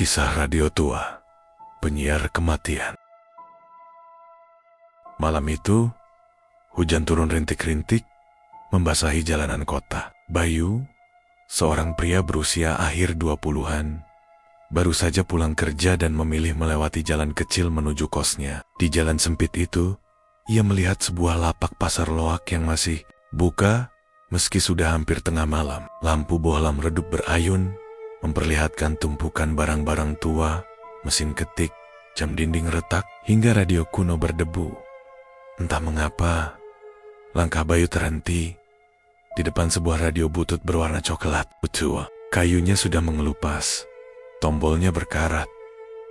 Kisah radio tua, penyiar kematian. Malam itu, hujan turun rintik-rintik, membasahi jalanan kota. Bayu, seorang pria berusia akhir 20-an, baru saja pulang kerja dan memilih melewati jalan kecil menuju kosnya. Di jalan sempit itu, ia melihat sebuah lapak pasar loak yang masih buka meski sudah hampir tengah malam. Lampu bohlam redup berayun, memperlihatkan tumpukan barang-barang tua, mesin ketik, jam dinding retak, hingga radio kuno berdebu. Entah mengapa, langkah Bayu terhenti di depan sebuah radio butut berwarna coklat. Betul, kayunya sudah mengelupas, tombolnya berkarat,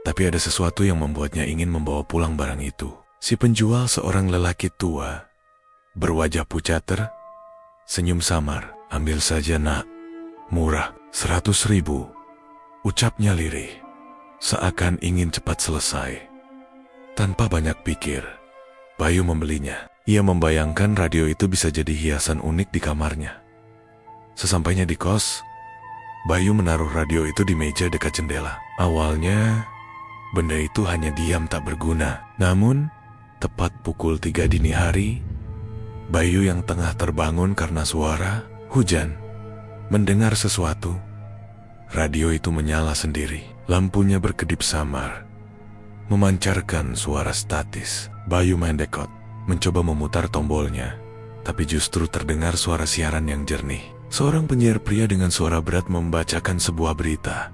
tapi ada sesuatu yang membuatnya ingin membawa pulang barang itu. Si penjual, seorang lelaki tua, berwajah pucat, senyum samar. "Ambil saja nak, murah, 100.000, ucapnya lirih, seakan ingin cepat selesai. Tanpa banyak pikir, Bayu membelinya. Ia membayangkan radio itu bisa jadi hiasan unik di kamarnya. Sesampainya di kos, Bayu menaruh radio itu di meja dekat jendela. Awalnya, benda itu hanya diam tak berguna. Namun, tepat pukul 3 dini hari, Bayu yang tengah terbangun karena suara hujan mendengar sesuatu. Radio itu menyala sendiri. Lampunya berkedip samar, memancarkan suara statis. Bayu mendekat, mencoba memutar tombolnya, tapi justru terdengar suara siaran yang jernih. Seorang penyiar pria dengan suara berat membacakan sebuah berita.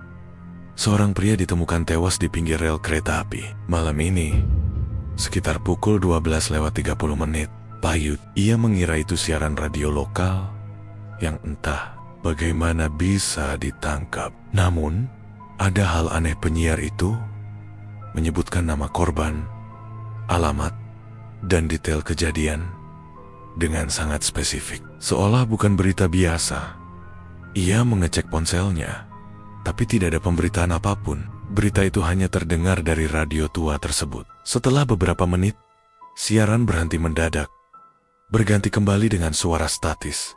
Seorang pria ditemukan tewas di pinggir rel kereta api. Malam ini, sekitar pukul 12:30. Bayu, ia mengira itu siaran radio lokal yang entah bagaimana bisa ditangkap. Namun, ada hal aneh. Penyiar itu menyebutkan nama korban, alamat, dan detail kejadian dengan sangat spesifik. Seolah bukan berita biasa. Ia mengecek ponselnya, tapi tidak ada pemberitaan apapun. Berita itu hanya terdengar dari radio tua tersebut. Setelah beberapa menit, siaran berhenti mendadak, berganti kembali dengan suara statis.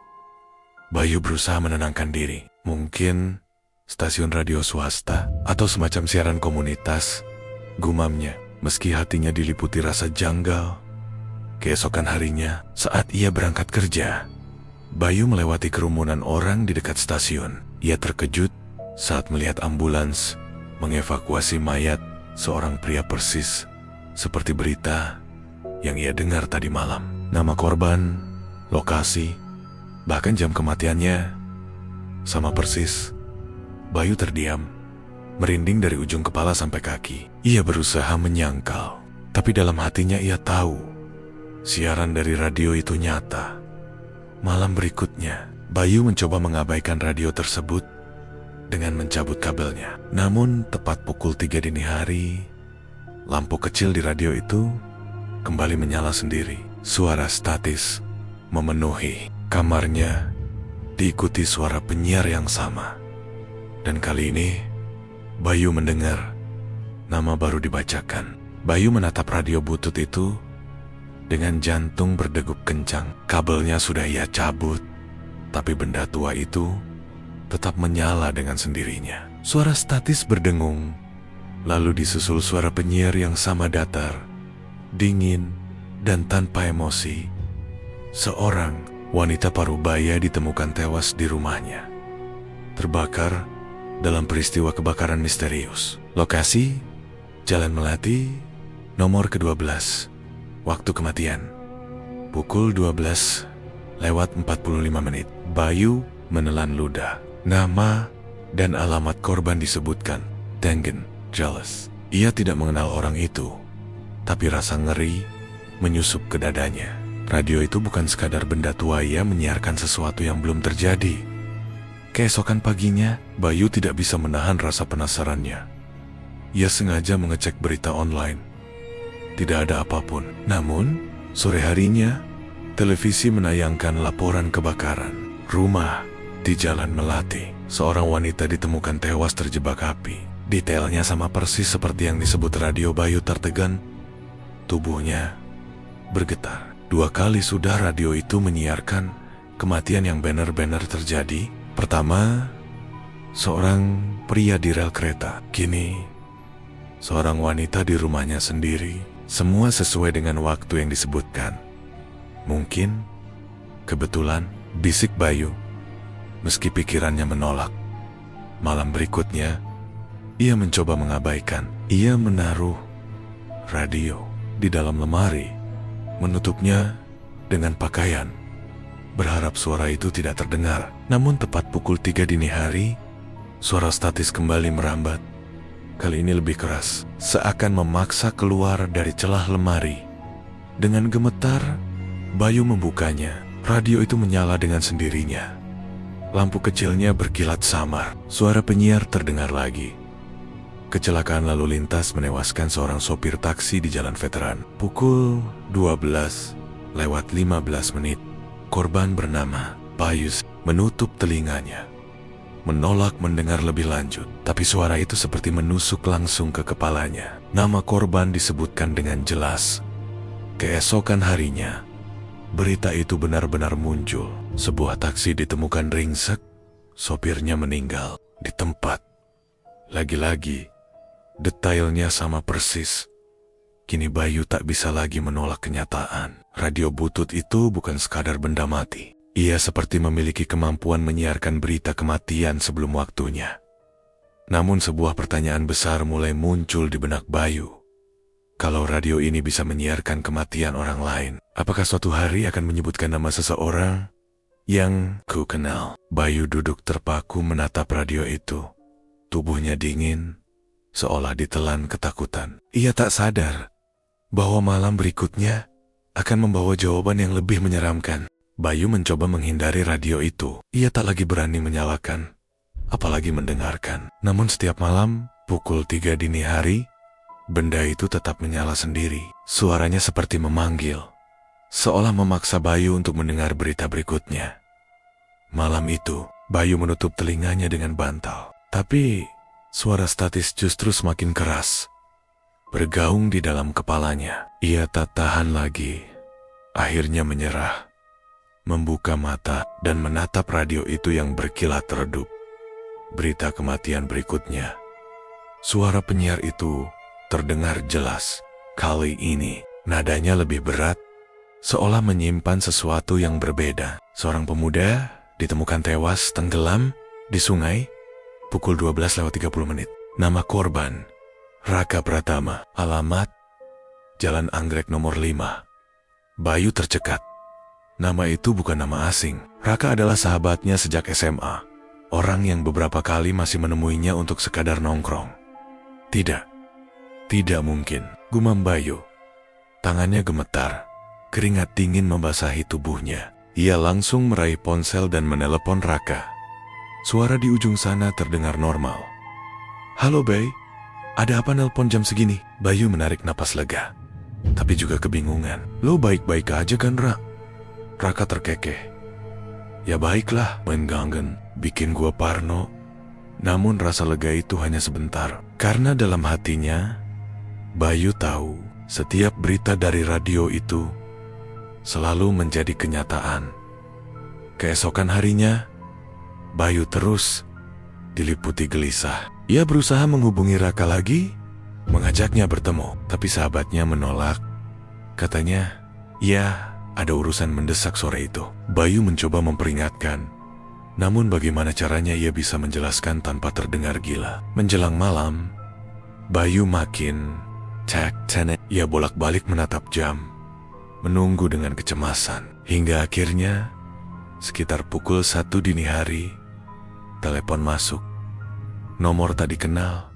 Bayu berusaha menenangkan diri. Mungkin stasiun radio swasta atau semacam siaran komunitas, gumamnya, meski hatinya diliputi rasa janggal. Keesokan harinya, saat ia berangkat kerja, Bayu melewati kerumunan orang di dekat stasiun. Ia terkejut saat melihat ambulans mengevakuasi mayat seorang pria persis seperti berita yang ia dengar tadi malam. Nama korban, lokasi, bahkan jam kematiannya sama persis. Bayu terdiam, merinding dari ujung kepala sampai kaki. Ia berusaha menyangkal, tapi dalam hatinya ia tahu siaran dari radio itu nyata. Malam berikutnya, Bayu mencoba mengabaikan radio tersebut dengan mencabut kabelnya. Namun tepat pukul 3 dini hari, lampu kecil di radio itu kembali menyala sendiri. Suara statis memenuhi kamarnya, diikuti suara penyiar yang sama. Dan kali ini, Bayu mendengar nama baru dibacakan. Bayu menatap radio butut itu dengan jantung berdegup kencang. Kabelnya sudah ia cabut, tapi benda tua itu tetap menyala dengan sendirinya. Suara statis berdengung, lalu disusul suara penyiar yang sama datar, dingin, dan tanpa emosi. Seorang wanita parubaya ditemukan tewas di rumahnya, terbakar dalam peristiwa kebakaran misterius. Lokasi, Jalan Melati, nomor ke-12. Waktu kematian, pukul 12:45. Bayu menelan ludah. Nama dan alamat korban disebutkan, Tengen Jealous. Ia tidak mengenal orang itu, tapi rasa ngeri menyusup ke dadanya. Radio itu bukan sekadar benda tua, ia menyiarkan sesuatu yang belum terjadi. Keesokan paginya, Bayu tidak bisa menahan rasa penasarannya. Ia sengaja mengecek berita online. Tidak ada apapun. Namun, sore harinya, televisi menayangkan laporan kebakaran rumah di Jalan Melati. Seorang wanita ditemukan tewas terjebak api. Detailnya sama persis seperti yang disebut radio. Bayu tertegan. Tubuhnya bergetar. 2 kali sudah radio itu menyiarkan kematian yang benar-benar terjadi. Pertama, seorang pria di rel kereta. Kini, seorang wanita di rumahnya sendiri. Semua sesuai dengan waktu yang disebutkan. Mungkin, kebetulan, bisik Bayu, meski pikirannya menolak. Malam berikutnya, ia mencoba mengabaikan. Ia menaruh radio di dalam lemari, menutupnya dengan pakaian, berharap suara itu tidak terdengar. Namun tepat pukul 3 dini hari, suara statis kembali merambat. Kali ini lebih keras, seakan memaksa keluar dari celah lemari. Dengan gemetar, Bayu membukanya. Radio itu menyala dengan sendirinya. Lampu kecilnya berkilat samar. Suara penyiar terdengar lagi. Kecelakaan lalu lintas menewaskan seorang sopir taksi di Jalan Veteran. Pukul 12:15. Korban bernama Bayus menutup telinganya, menolak mendengar lebih lanjut, tapi suara itu seperti menusuk langsung ke kepalanya. Nama korban disebutkan dengan jelas. Keesokan harinya, berita itu benar-benar muncul. Sebuah taksi ditemukan ringsek, sopirnya meninggal di tempat. Lagi-lagi, detailnya sama persis. Kini Bayu tak bisa lagi menolak kenyataan. Radio butut itu bukan sekadar benda mati. Ia seperti memiliki kemampuan menyiarkan berita kematian sebelum waktunya. Namun sebuah pertanyaan besar mulai muncul di benak Bayu. Kalau radio ini bisa menyiarkan kematian orang lain, apakah suatu hari akan menyebutkan nama seseorang yang ku kenal? Bayu duduk terpaku menatap radio itu. Tubuhnya dingin, seolah ditelan ketakutan. Ia tak sadar bahwa malam berikutnya akan membawa jawaban yang lebih menyeramkan. Bayu mencoba menghindari radio itu. Ia tak lagi berani menyalakan, apalagi mendengarkan. Namun setiap malam, pukul 3 dini hari, benda itu tetap menyala sendiri. Suaranya seperti memanggil, seolah memaksa Bayu untuk mendengar berita berikutnya. Malam itu, Bayu menutup telinganya dengan bantal. Tapi, suara statis justru semakin keras, bergaung di dalam kepalanya. Ia tak tahan lagi. Akhirnya menyerah, membuka mata dan menatap radio itu yang berkilat redup. Berita kematian berikutnya. Suara penyiar itu terdengar jelas. Kali ini, nadanya lebih berat, seolah menyimpan sesuatu yang berbeda. Seorang pemuda ditemukan tewas tenggelam di sungai pukul 12:30. Nama korban, Raka Pratama. Alamat, Jalan Anggrek nomor 5. Bayu tercekat. Nama itu bukan nama asing. Raka adalah sahabatnya sejak SMA. Orang yang beberapa kali masih menemuinya untuk sekadar nongkrong. Tidak mungkin, gumam Bayu. Tangannya gemetar, keringat dingin membasahi tubuhnya. Ia langsung meraih ponsel dan menelepon Raka. Suara di ujung sana terdengar normal. "Halo Bay, ada apa nelpon jam segini?" Bayu menarik napas lega, tapi juga kebingungan. "Lo baik-baik aja kan, Ra?" Raka terkekeh. "Ya baiklah, mengganggen, bikin gua parno." Namun rasa lega itu hanya sebentar, karena dalam hatinya, Bayu tahu setiap berita dari radio itu selalu menjadi kenyataan. Keesokan harinya, Bayu terus diliputi gelisah. Ia berusaha menghubungi Raka lagi, mengajaknya bertemu, tapi sahabatnya menolak. Katanya, ya, ada urusan mendesak sore itu. Bayu mencoba memperingatkan, namun bagaimana caranya ia bisa menjelaskan tanpa terdengar gila. Menjelang malam, Bayu makin tenet. Ia bolak-balik menatap jam, menunggu dengan kecemasan. Hingga akhirnya, sekitar pukul 1 dini hari, telepon masuk. Nomor tak dikenal.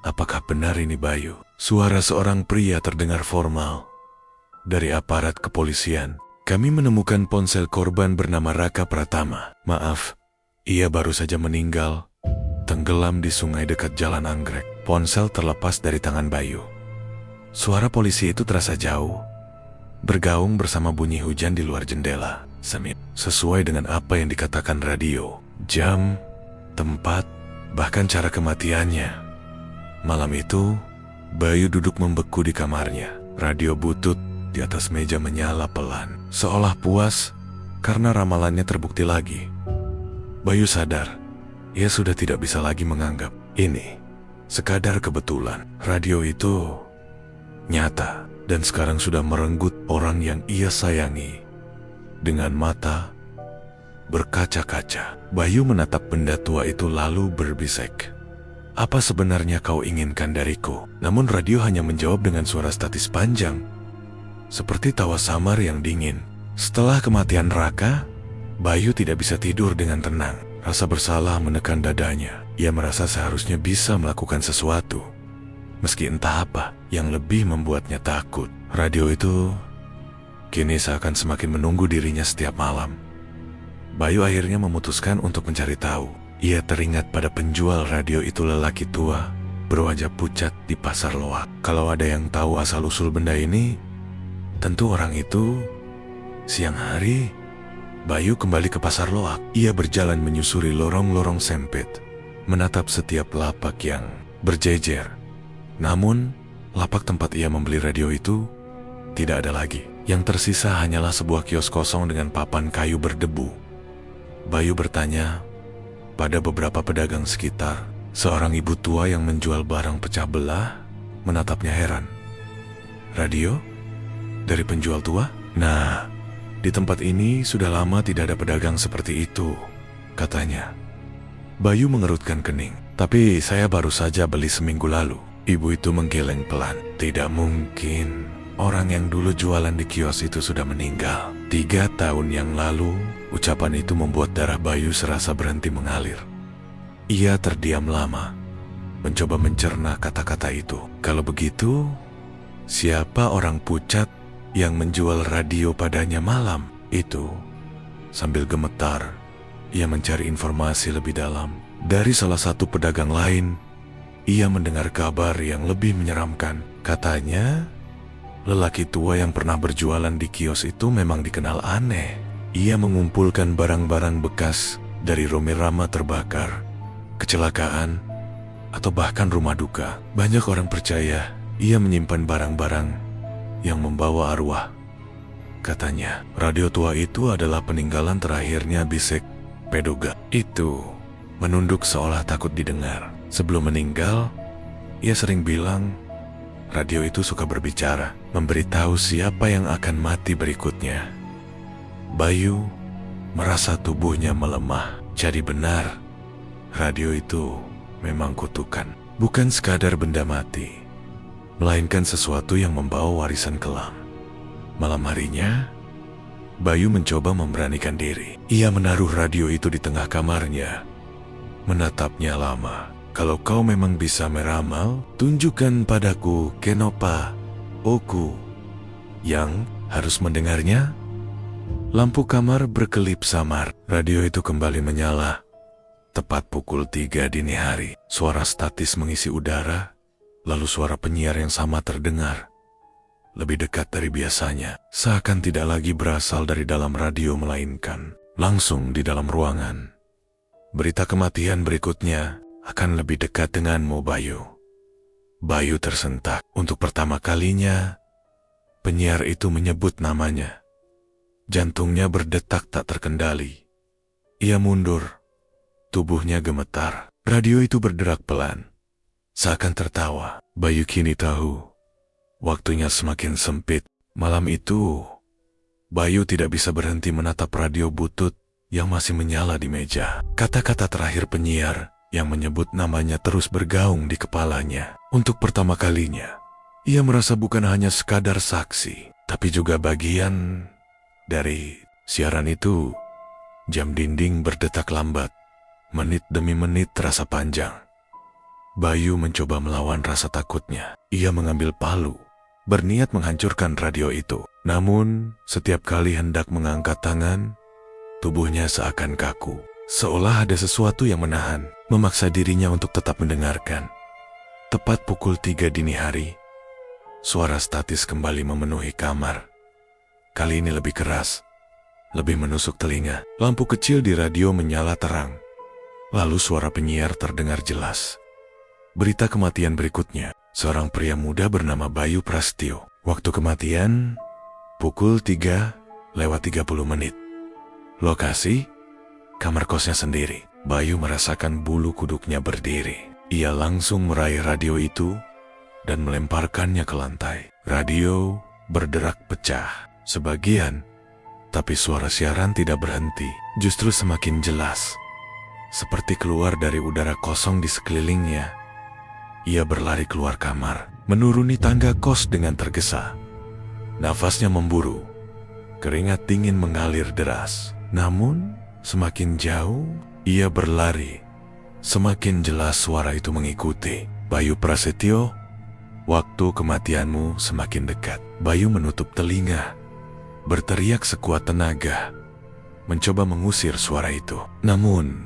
Apakah benar ini Bayu? Suara seorang pria terdengar formal. "Dari aparat kepolisian, kami menemukan ponsel korban bernama Raka Pratama. Maaf, ia baru saja meninggal, tenggelam di sungai dekat Jalan Anggrek." Ponsel terlepas dari tangan Bayu. Suara polisi itu terasa jauh, bergaung bersama bunyi hujan di luar jendela. Sesuai dengan apa yang dikatakan radio, jam, tempat, bahkan cara kematiannya. Malam itu, Bayu duduk membeku di kamarnya. Radio butut di atas meja menyala pelan, seolah puas karena ramalannya terbukti lagi. Bayu sadar Ia sudah tidak bisa lagi menganggap ini sekadar kebetulan. Radio itu nyata dan sekarang sudah merenggut orang yang ia sayangi. Dengan mata berkaca-kaca, Bayu menatap benda tua itu lalu berbisik, "Apa sebenarnya kau inginkan dariku?" Namun radio hanya menjawab dengan suara statis panjang, seperti tawa samar yang dingin. Setelah kematian Raka, Bayu tidak bisa tidur dengan tenang. Rasa bersalah menekan dadanya. Ia merasa seharusnya bisa melakukan sesuatu, meski entah apa yang lebih membuatnya takut. Radio itu kini seakan semakin menunggu dirinya setiap malam. Bayu akhirnya memutuskan untuk mencari tahu. Ia teringat pada penjual radio itu, lelaki tua berwajah pucat di pasar loak. Kalau ada yang tahu asal-usul benda ini, tentu orang itu. Siang hari, Bayu kembali ke pasar loak. Ia berjalan menyusuri lorong-lorong sempit, menatap setiap lapak yang berjejer. Namun, lapak tempat ia membeli radio itu tidak ada lagi. Yang tersisa hanyalah sebuah kios kosong dengan papan kayu berdebu. Bayu bertanya pada beberapa pedagang sekitar. Seorang ibu tua yang menjual barang pecah belah menatapnya heran. "Radio? Dari penjual tua?" "Nah, di tempat ini sudah lama tidak ada pedagang seperti itu," katanya. Bayu mengerutkan kening. "Tapi saya baru saja beli seminggu lalu." Ibu itu menggeleng pelan. "Tidak mungkin. Orang yang dulu jualan di kios itu sudah meninggal 3 tahun yang lalu." Ucapan itu membuat darah Bayu serasa berhenti mengalir. Ia terdiam lama, mencoba mencerna kata-kata itu. Kalau begitu, siapa orang pucat yang menjual radio padanya malam itu? Sambil gemetar, ia mencari informasi lebih dalam. Dari salah satu pedagang lain, ia mendengar kabar yang lebih menyeramkan. Katanya, lelaki tua yang pernah berjualan di kios itu memang dikenal aneh. Ia mengumpulkan barang-barang bekas dari roma terbakar, kecelakaan, atau bahkan rumah duka. Banyak orang percaya ia menyimpan barang-barang yang membawa arwah. Katanya, radio tua itu adalah peninggalan terakhirnya Bisek Pedoga. Itu menunduk seolah takut didengar. Sebelum meninggal, ia sering bilang radio itu suka berbicara, memberitahu siapa yang akan mati berikutnya. Bayu merasa tubuhnya melemah. Jadi benar, radio itu memang kutukan. Bukan sekadar benda mati, melainkan sesuatu yang membawa warisan kelam. Malam harinya, Bayu mencoba memberanikan diri. Ia menaruh radio itu di tengah kamarnya, menatapnya lama. "Kalau kau memang bisa meramal, tunjukkan padaku Kenopa Oku yang harus mendengarnya." Lampu kamar berkelip samar. Radio itu kembali menyala. Tepat pukul 3 dini hari, suara statis mengisi udara, lalu suara penyiar yang sama terdengar. Lebih dekat dari biasanya, seakan tidak lagi berasal dari dalam radio melainkan langsung di dalam ruangan. "Berita kematian berikutnya akan lebih dekat denganmu, Bayu." Bayu tersentak. Untuk pertama kalinya, penyiar itu menyebut namanya. Jantungnya berdetak tak terkendali. Ia mundur. Tubuhnya gemetar. Radio itu berderak pelan, seakan tertawa. Bayu kini tahu, waktunya semakin sempit. Malam itu, Bayu tidak bisa berhenti menatap radio butut yang masih menyala di meja. Kata-kata terakhir penyiar yang menyebut namanya terus bergaung di kepalanya. Untuk pertama kalinya, ia merasa bukan hanya sekadar saksi, tapi juga bagian dari siaran itu. Jam dinding berdetak lambat. Menit demi menit terasa panjang. Bayu mencoba melawan rasa takutnya. Ia mengambil palu, berniat menghancurkan radio itu. Namun, setiap kali hendak mengangkat tangan, tubuhnya seakan kaku. Seolah ada sesuatu yang menahan, memaksa dirinya untuk tetap mendengarkan. Tepat pukul 3 dini hari, suara statis kembali memenuhi kamar. Kali ini lebih keras, lebih menusuk telinga. Lampu kecil di radio menyala terang. Lalu suara penyiar terdengar jelas. Berita kematian berikutnya, seorang pria muda bernama Bayu Prastio. Waktu kematian, pukul 3:30. Lokasi, kamar kosnya sendiri. Bayu merasakan bulu kuduknya berdiri. Ia langsung meraih radio itu dan melemparkannya ke lantai. Radio berderak pecah sebagian, tapi suara siaran tidak berhenti, justru semakin jelas. Seperti keluar dari udara kosong di sekelilingnya. Ia berlari keluar kamar, menuruni tangga kos dengan tergesa. Nafasnya memburu, keringat dingin mengalir deras. Namun, semakin jauh ia berlari, semakin jelas suara itu mengikuti. Bayu Prasetyo, waktu kematianmu semakin dekat. Bayu menutup telinga, berteriak sekuat tenaga, mencoba mengusir suara itu. Namun,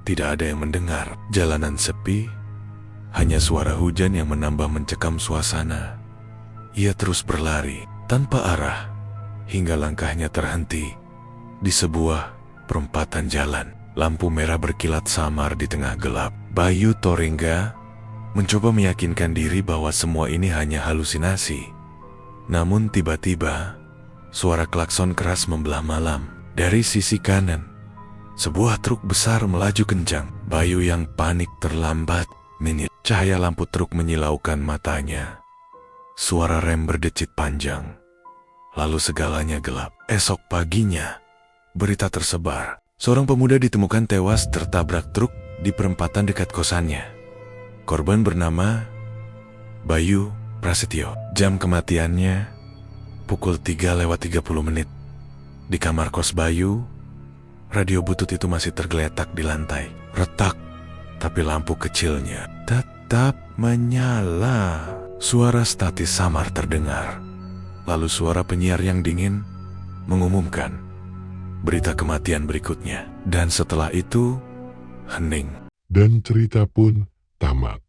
tidak ada yang mendengar. Jalanan sepi, hanya suara hujan yang menambah mencekam suasana. Ia terus berlari, tanpa arah, hingga langkahnya terhenti di sebuah perempatan jalan. Lampu merah berkilat samar di tengah gelap. Bayu Toringga mencoba meyakinkan diri bahwa semua ini hanya halusinasi. Namun tiba-tiba, suara klakson keras membelah malam. Dari sisi kanan, sebuah truk besar melaju kencang. Bayu yang panik terlambat menit. Cahaya lampu truk menyilaukan matanya. Suara rem berdecit panjang. Lalu segalanya gelap. Esok paginya, berita tersebar. Seorang pemuda ditemukan tewas tertabrak truk di perempatan dekat kosannya. Korban bernama Bayu Prasetyo. Jam kematiannya pukul 3:30. Di kamar kos Bayu, radio butut itu masih tergeletak di lantai. Retak, tapi lampu kecilnya tetap menyala. Suara statis samar terdengar. Lalu suara penyiar yang dingin mengumumkan berita kematian berikutnya. Dan setelah itu, hening. Dan cerita pun tamat.